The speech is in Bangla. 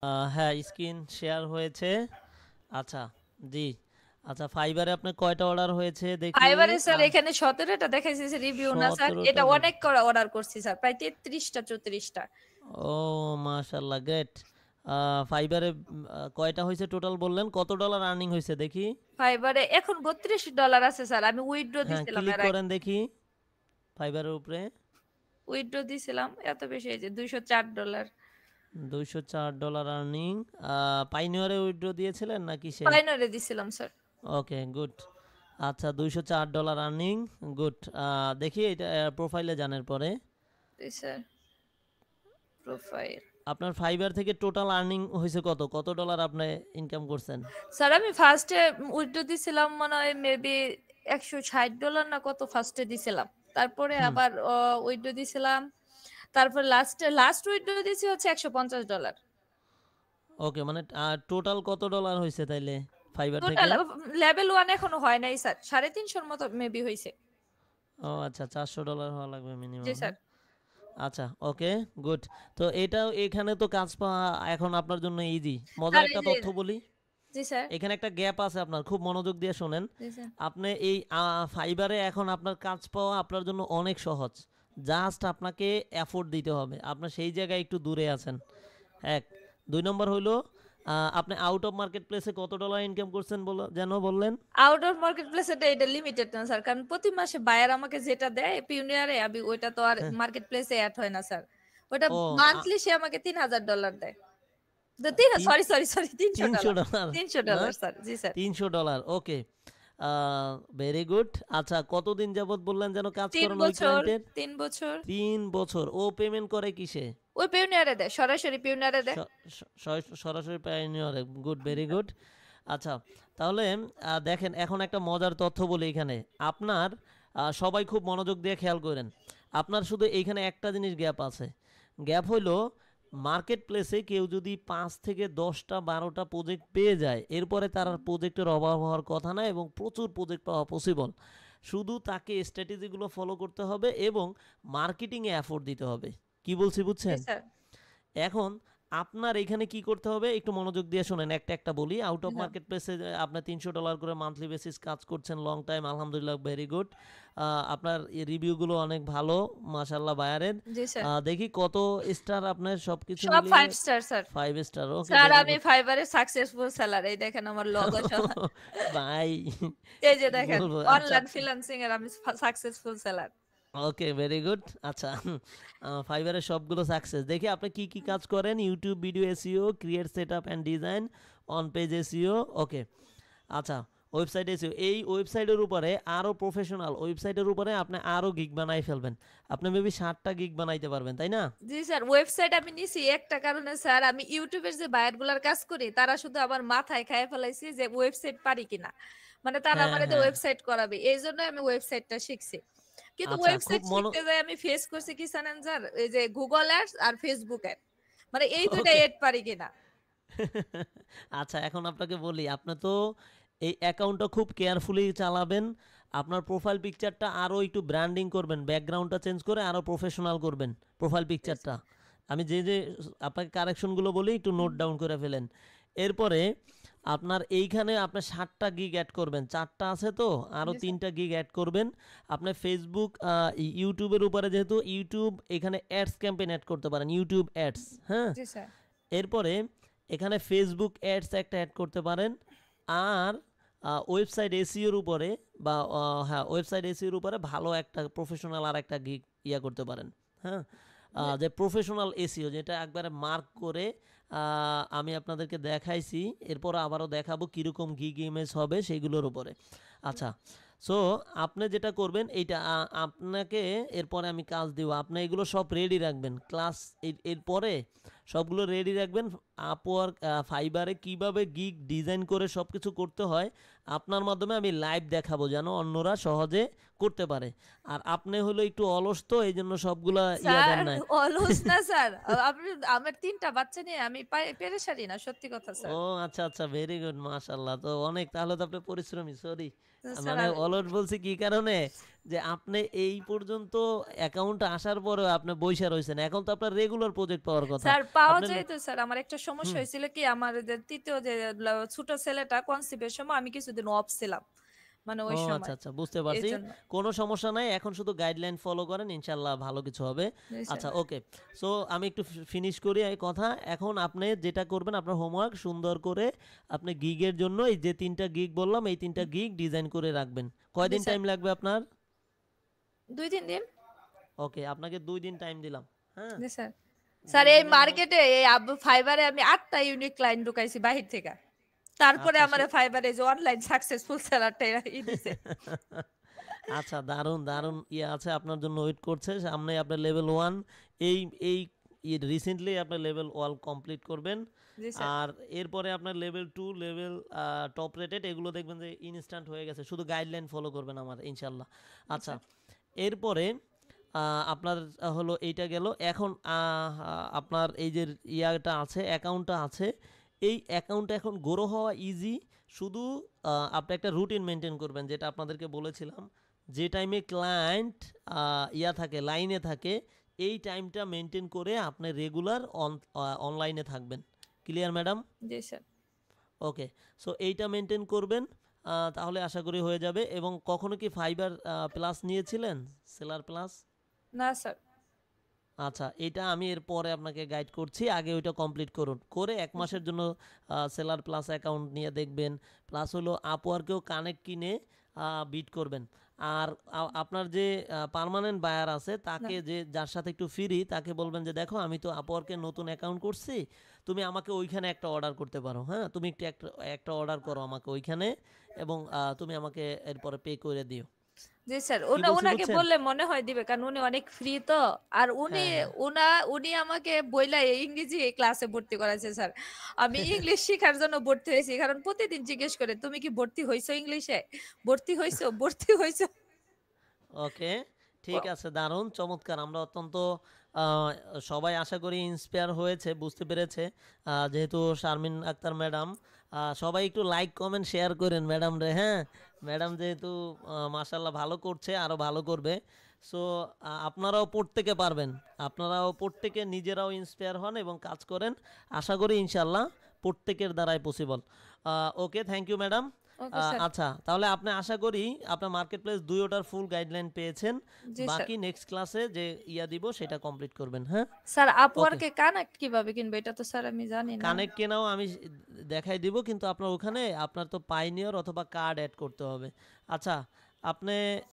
হ্যাঁ, স্ক্রিন শেয়ার হয়েছে। আচ্ছা, জি। আচ্ছা, ফাইবারে আপনার কয়টা অর্ডার হয়েছে দেখি। ফাইবারে স্যার এখানে ১৭টা দেখাইছে রিভিউ না স্যার। 17টা এটা অনেক করা অর্ডার করছি স্যার। প্রায় ৩৩টা ৩৪টা। ও মাশাআল্লাহ, গ্রেট। ফাইবারে কয়টা হয়েছে টোটাল বললেন? কত ডলার আর্নিং হয়েছে দেখি? ফাইবারে এখন $32 আছে স্যার। আমি উইথড্র হ্যাঁ, দিছিলাম ক্লিক এর আগে। করেন দেখি ফাইবারের উপরে। উইথড্র দিছিলাম। এত বেশি এই যে $204। $204 আর্নিং। পাইনিয়ারে উইথড্র দিয়েছিলেন না কিসে? পাইনরে দিছিলাম স্যার। ওকে, গুড। আচ্ছা, $204 আর্নিং, গুড। দেখি এটা প্রোফাইলে জানার পরে জি স্যার। প্রোফাইল। আপনার ফাইবার থেকে টোটাল আর্নিং হয়েছে কত? কত ডলার আপনি ইনকাম করছেন? স্যার আমি ফার্স্টে উইথড্র দিছিলাম মনে হয় মেবি $160 না কত ফার্স্টে দিছিলাম। তারপরে হুম, আবার উইথড্র দিছিলাম। তারপর লাস্ট উইথড্র দিছি হচ্ছে $150। ওকে, মানে টোটাল কত ডলার হয়েছে তাইলে ফাইবার টোটাল থেকে? লেভেল 1 এখনো হয় নাই স্যার। 350 মতো মেবি হইছে। ও আচ্ছা, $400 হওয়া লাগবে জি মিনিমাম, স্যার। হ্যাঁ? আচ্ছা, ওকে, গুড। তো এটাও এখানে তো কাজ পাওয়া এখন আপনার জন্য ইজি। মজার স্যার এই একটা যে তথ্য বলি। জি স্যার। এখানে একটা গ্যাপ আছে আপনার, খুব মনোযোগ দিয়ে শোনেন। জি স্যার। আপনি এই ফাইবারে এখন আপনার কাজ পাওয়া আপনার জন্য অনেক সহজ। জাস্ট আপনাকে এফোর্ট দিতে হবে। আপনার সেই জায়গায় একটু দূরে আছেন, এক। ২ নম্বর হইলো, আপনি আউট অফ মার্কেট প্লেসে কত ডলার ইনকাম করছেন যেন বললেন? আউটডোর মার্কেট প্লেস এটা লিমিটেড না স্যার, কারণ প্রতি মাসে বায়ার আমাকে যেটা দেয় পিওনিয়ারে আমি ওইটা তো আর হ্যাঁ। মার্কেট প্লেসে অ্যাড হয় না স্যার। ওটা ও মান্থলি সে আমাকে $3000 দেয়। তিন সরি সরি সরি $300। $300 না, $300 স্যার। জি স্যার। $300, ওকে। Very good. আচ্ছা, কতদিন যাবত বললেন যেন কাজ 3 করেন ওই বছর, ক্লায়েন্টের? 3 বছর। 3 বছর। ও পেমেন্ট করে কিসে? ওই পিওনিয়ারে দেয়, সরাসরি পিওনিয়ারে দেয়। সরাসরি পাইওনিয়ারে, গুড, ভেরি গুড। আচ্ছা, তাহলে দেখেন এখন একটা মজার তথ্য বলি এখানে। আপনার সবাই খুব মনোযোগ দিয়ে খেয়াল করেন। আপনার শুধু এইখানে একটা জিনিস গ্যাপ আছে। গ্যাপ হইল, মার্কেট প্লেসে কেউ যদি 5 থেকে 10টা 12টা প্রজেক্ট পেয়ে যায়, এরপরে তার আর প্রজেক্টের অভাব হওয়ার কথা না এবং প্রচুর প্রজেক্ট পাওয়া পসিবল। শুধু তাকে স্ট্র্যাটেজিগুলো ফলো করতে হবে এবং মার্কেটিংয়ে এফোর্ট দিতে হবে। কি বলছি জি বুঝছেন? স্যার। এখন আপনার এখানে কি করতে হবে একটু মনোযোগ দিয়ে শোনেন, একটা একটা বলি। Out G of sir. Market প্লেসে আপনার $300 করে মান্থলি বেসিস কাজ করছেন লং টাইম, আলহামদুলিল্লাহ, ভেরি গুড। আপনার রিভিউগুলো অনেক ভালো, মাশাল্লাহ বায়ারের। জি স্যার। দেখি কত স্টার আপনার সব কিছু সব মিলিয়ে? 5 স্টার স্যার। 5 স্টার, ওকে, স্যার ভেরি আমি গুড। ফাইবারে সাকসেসফুল সেলার, এই দেখেন আমার লোগো সহ। ভাই, এই যে কি দেখেন বলবো, আচ্ছা। অনলাইন ফ্রিল্যান্সিং এর আমি সাকসেসফুল সেলার। ওকে, ভেরি গুড। আচ্ছা, ফাইবারের সবগুলো সাকসেস দেখি আপনি কি কি কাজ করেন। YouTube video SEO, create setup and design, on page SEO, okay. আচ্ছা, ওয়েবসাইট এসইও, এই ওয়েবসাইটের উপরে আরও প্রফেশনাল ওয়েবসাইটের উপরে আপনি আরও গিগ বানাই ফেলবেন। আপনি মেবি 60টা গিগ বানাইতে পারবেন, তাই না? জি স্যার, ওয়েবসাইট আমি নিছি একটা কারণে স্যার, আমি ইউটিউবের যে বায়ার গুলার কাজ করি তারা শুধু আমার মাথায় খায় ফেলাইছি যে ওয়েবসাইট পারি কিনা, মানে তারা হ্যাঁ, আমার যে হ্যাঁ। ওয়েবসাইট করাবে এই জন্য আমি ওয়েবসাইটটা শিখছি। কিন্তু আচ্ছা, খুব ওয়েবসাইট শিখতে যাই আমি ফেস করছি কি জানেন স্যার, এই যে গুগল অ্যাডস আর ফেসবুক অ্যাড, মানে এই দুইটা ওকে। এড পারি কিনা। আচ্ছা, এখন আপনাকে বলি, আপনি তো এই অ্যাকাউন্টটা খুব কেয়ারফুলি চালাবেন। আপনার প্রোফাইল পিকচারটা আরও একটু ব্র্যান্ডিং করবেন, ব্যাকগ্রাউন্ডটা চেঞ্জ করে আরও প্রফেশনাল করবেন প্রোফাইল পিকচারটা। আমি যে যে আপনাকে কারেকশনগুলো বলি একটু নোট ডাউন করে ফেলেন। এরপরে আপনার এইখানে আপনার 60টা গিগ অ্যাড করবেন, 4টা আছে তো, আরও জি স্যার। 3টা গিগ অ্যাড করবেন। আপনার ফেসবুক, ইউটিউবের উপরে যেহেতু ইউটিউব, এখানে অ্যাডস ক্যাম্পেইন অ্যাড করতে পারেন, ইউটিউব অ্যাডস, হ্যাঁ। জি স্যার। এরপরে এখানে ফেসবুক অ্যাডস একটা অ্যাড করতে পারেন। আর ওয়েবসাইট এসইওর উপরে বা হ্যাঁ, ওয়েবসাইট এসইওর উপরে ভালো একটা প্রফেশনাল আর একটা গিগ করতে পারেন, হ্যাঁ। যে প্রফেশনাল এসইও যেটা একবারে মার্ক করে আমি আপনাদেরকে দেখাইছি, এরপর আবারও দেখাবো কীরকম গিগ ইমেজ হবে সেইগুলোর উপরে। আচ্ছা, সো আপনি যেটা করবেন এইটা আপনাকে, এরপরে আমি কাজ দিব, আপনি এগুলো সব রেডি রাখবেন। ক্লাস এরপরে সবগুলো রেডি রাখবেন। আপওয়ার্ক, ফাইবারে কিভাবে গিগ ডিজাইন করে সব কিছু করতে হয় আপনার মাধ্যমে আমি লাইভ দেখাবো, যেন অন্যরা সহজে করতে পারে। আর আপনি হলো একটু অলস, তো এই জন্য সবগুলা স্যার দেন নাই। অলস না স্যার। আপনি আমার ৩ টা বাচ্চা নিয়ে আমি পেরেশানি না, সত্যি কথা ও স্যার। আচ্ছা আচ্ছা, ভেরি গুড, মাশাল্লাহ। তো অনেক, তাহলে তো আপনি পরিশ্রমী। সরি, তো স্যার মানে আমি অলস বলছি কি কারণে, যে আপনি এই পর্যন্ত অ্যাকাউন্ট আসার পরেও আপনি বইসা রয়েছেন, এখন তো আপনার রেগুলার প্রজেক্ট পাওয়ার কথা। স্যার পাওয়া আপনি যায় তো স্যার। আমার একটা সমস্যা হুম, হয়েছিল কি, আমার যে ৩য় যে ছোট ছেলেটা কনসিভের সময় আমি কিছুদিন অফ ছিলাম। মানে ও ওই আচ্ছা সময়। আচ্ছা, বুঝতে পারছি। এইজন্য। কোনো সমস্যা নাই, এখন শুধু গাইডলাইন ফলো করেন, ইনশাল্লাহ ভালো কিছু হবে। জি স্যার। আচ্ছা, ওকে। সো আমি একটু ফিনিশ করি এই কথা। এখন আপনি যেটা করবেন, আপনার হোমওয়ার্ক সুন্দর করে আপনি গিগের জন্য এই যে 3টা গিগ বললাম, এই 3টা গিগ ডিজাইন করে রাখবেন। জি কয়দিন স্যার। টাইম লাগবে আপনার? ২-৩ দিন। ওকে, আপনাকে 2 দিন টাইম দিলাম। হ্যাঁ, জি স্যার। স্যার 2 এই দিনের মধ্যে। মার্কেটে এই ফাইবারে আমি ৮ টা ইউনিক ক্লায়েন্ট ঢুকাইছি বাহির থেকে। তারপরে আচ্ছা আমারে ফাইবারে যে অনলাইন সাকসেসফুল সেলারটা দিছে। আচ্ছা, দারুণ দারুণ আছে আপনার জন্য, ওয়েট করছে সামনে। আপনার লেভেল 1 এই এই রিসেন্টলি আপনার লেভেল 1 কমপ্লিট করবেন। জি স্যার। আর এরপরে আপনার লেভেল 2, লেভেল টপ রেটেড, এগুলো দেখবেন যে ইনস্ট্যান্ট হয়ে গেছে, শুধু গাইডলাইন ফলো করবেন আমার, ইনশাল্লাহ। জি আচ্ছা, স্যার। এরপরে আপনার হলো এইটা গেল। এখন আপনার এই যে আছে, অ্যাকাউন্টটা আছে, এই অ্যাকাউন্টটা এখন গ্রো হওয়া ইজি। শুধু আপনি একটা রুটিন মেনটেন করবেন, যেটা আপনাদেরকে বলেছিলাম। যে টাইমে ক্লায়েন্ট থাকে, লাইনে থাকে, এই টাইমটা মেনটেন করে আপনি রেগুলার অনলাইনে থাকবেন। Clear madam? জি স্যার। ওকে। সো এইটা মেনটেন করবেন, তাহলে আশা করি হয়ে যাবে। এবং কখনো কি ফাইবার প্লাস নিয়েছিলেন, সেলার প্লাস? না স্যার। আচ্ছা, এটা আমি এরপরে আপনাকে গাইড করছি, আগে ওইটা কমপ্লিট করুন, করে ১ জি স্যার। মাসের জন্য সেলার প্লাস অ্যাকাউন্ট নিয়ে দেখবেন। প্লাস হলো আপওয়ার্কেও কানেক্ট কিনে বিট করবেন। আর আপনার যে পার্মানেন্ট বায়ার আছে, না। তাকে, যার সাথে একটু ফ্রি, তাকে বলবেন যে দেখো, আমি তো আপওয়ার্কে নতুন অ্যাকাউন্ট করছি, তুমি আমাকে ওইখানে একটা অর্ডার করতে পারো। হ্যাঁ, তুমি একটু একটা অর্ডার করো আমাকে ওইখানে, এবং তুমি আমাকে এরপরে পে করে দিও। জি স্যার। কি বলছি উনাকে বুঝছেন? বললে মনে হয় দিবে। কারণ উনি অনেক ফ্রি তো। আর হ্যাঁ হ্যাঁ। উনি আমাকে বইলা ইংরেজি ক্লাসে ভর্তি করাইছে স্যার। আমি ইংলিশ শিখার জন্য ভর্তি হয়েছি। কারণ প্রতিদিন জিজ্ঞেস করে, "তুমি কি ভর্তি হইছো ইংলিশে? ভর্তি হইছো? ভর্তি হইছো?" ওকে, ও ঠিক আছে, দারুণ চমৎকার। আমরা অত্যন্ত সবাই আশা করি ইন্সপায়ার হয়েছে, বুঝতে পেরেছে। যেহেতু শারমিন আক্তার ম্যাডাম, সবাই একটু লাইক কমেন্ট শেয়ার করেন ম্যাডাম রে। হ্যাঁ, ম্যাডাম যেহেতু মাশাল্লাহ ভালো করছে, আরও ভালো করবে। সো আপনারাও প্রত্যেকে পারবেন, আপনারাও প্রত্যেকে নিজেরাও ইন্সপায়ার হন এবং কাজ করেন। আশা করি ইনশাল্লাহ প্রত্যেকের দ্বারাই possible. Okay, thank you madam. Okay sir. আচ্ছা, তাহলে আপনি, আশা করি আপনার মার্কেট প্লেস 2টার ফুল গাইডলাইন পেয়েছেন। জি স্যার। বাকি নেক্সট ক্লাসে যে দিব সেটা কমপ্লিট করবেন। হ্যাঁ, স্যার ওকে। Upwork এ কানেক্ট কিভাবে কিনবো? এটা তো স্যার আমি জানি না। কানেক্ট কেনাও আমি দেখাই দিব, কিন্তু আপনার ওখানে আপনার তো পাইনিয়র অথবা কার্ড অ্যাড করতে হবে। আচ্ছা, আপনি